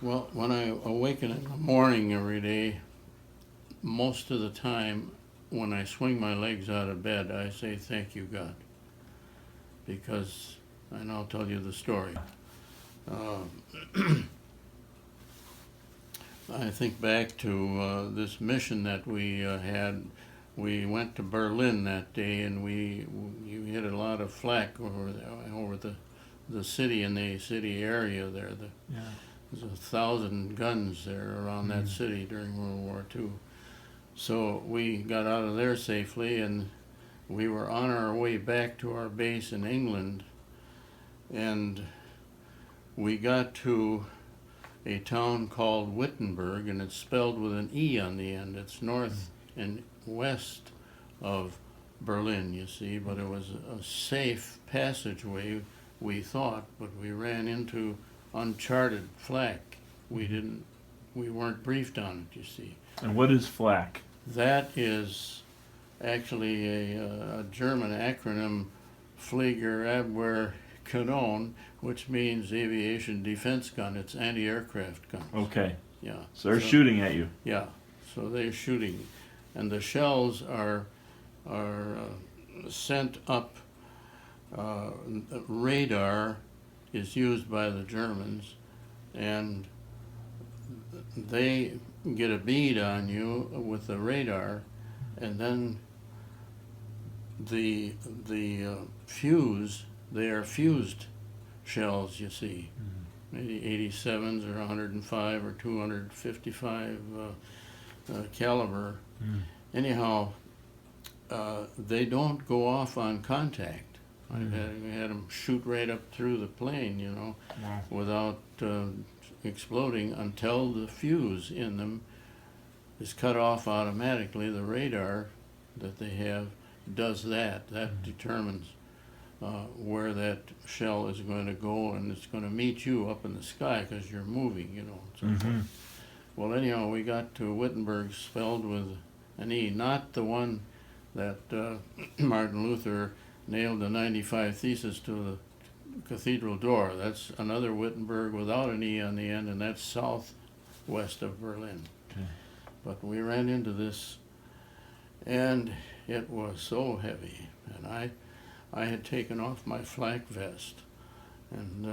Well, when I awaken in the morning every day, most of the time when I swing my legs out of bed, I say, "Thank you, God," because, and I'll tell you the story. Uh, I think back to this mission that we had. We went to Berlin that day, and you hit a lot of flack over the city and the city area there. Yeah. There's 1,000 guns there around that city during World War II. So we got out of there safely, and we were on our way back to our base in England, and we got to a town called Wittenberg, and it's spelled with an E on the end. It's north and west of Berlin, you see, but it was a safe passageway, we thought, but we ran into uncharted flak. We weren't briefed on it, you see. And what is flak? That is actually a German acronym, Flieger Abwehr Kanon, which means aviation defense gun. It's anti-aircraft guns. Okay. Yeah. So they're shooting at you. Yeah. So they're shooting, and the shells are sent up. Radar is used by the Germans, and they get a bead on you with the radar, and then the fuse. They are fused shells, you see, maybe 87s or 105 or 255 caliber. Anyhow, they don't go off on contact. I had them shoot right up through the plane, Wow. without exploding until the fuse in them is cut off automatically. The radar that they have does that. That determines where that shell is going to go, and it's going to meet you up in the sky because you're moving, and so forth. Well, anyhow, we got to Wittenberg, spelled with an E, not the one that Martin Luther nailed the 95 Thesis to the cathedral door. That's another Wittenberg without an E on the end, and that's southwest of Berlin. Okay. But we ran into this, and it was so heavy, and I had taken off my flak vest, and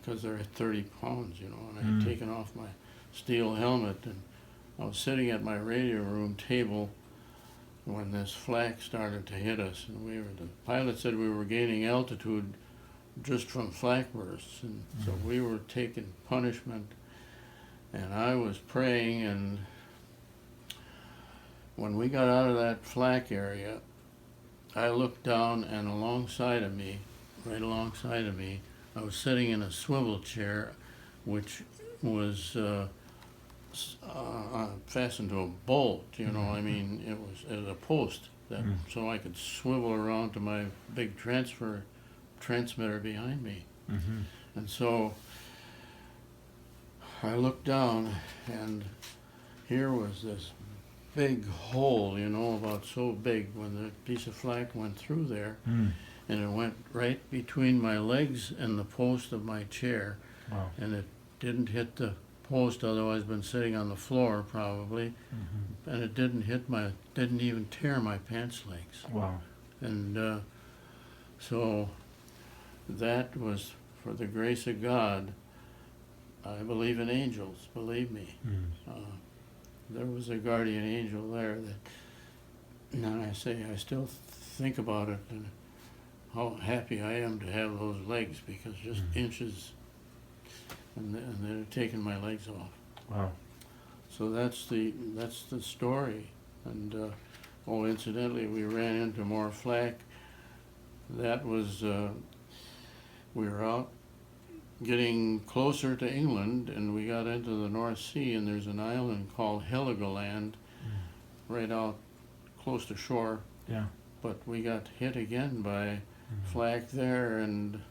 because they're at 30 pounds, and I had taken off my steel helmet, and I was sitting at my radio room table when this flak started to hit us, and the pilot said we were gaining altitude just from flak bursts, and so we were taking punishment, and I was praying, and when we got out of that flak area, I looked down, and right alongside of me, I was sitting in a swivel chair, which was fastened to a bolt, I mean, it was a post that so I could swivel around to my big transmitter behind me. And so I looked down, and here was this big hole, about so big when the piece of flak went through there, and it went right between my legs and the post of my chair. Wow. And it didn't hit the post, otherwise I'd been sitting on the floor probably, and it didn't even tear my pants legs. Wow. And so that was for the grace of God. I believe in angels, believe me. There was a guardian angel there that, and I still think about it and how happy I am to have those legs, because just inches, and they're taking my legs off. Wow. So that's the story. And incidentally, we ran into more flak. That was we were out getting closer to England, and we got into the North Sea, and there's an island called Heligoland right out close to shore. Yeah. But we got hit again by flak there, and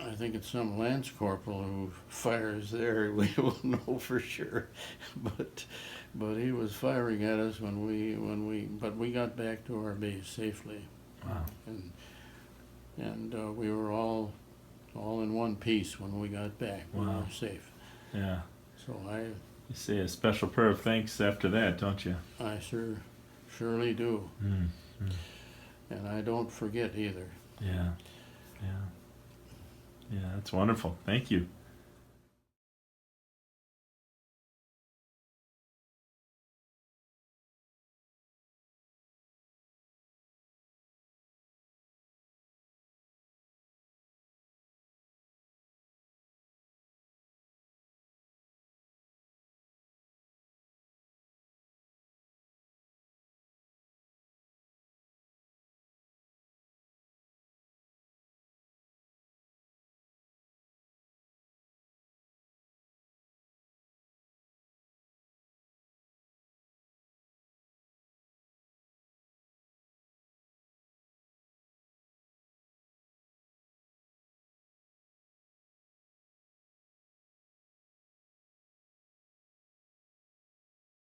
I think it's some lance corporal who fires there. We don't know for sure, but he was firing at us but we got back to our base safely. Wow. And we were all all in one piece when we got back. We Wow. were safe. Yeah. So You say a special prayer of thanks after that, don't you? I surely do. Mm. And I don't forget either. Yeah. Yeah. Yeah, that's wonderful. Thank you.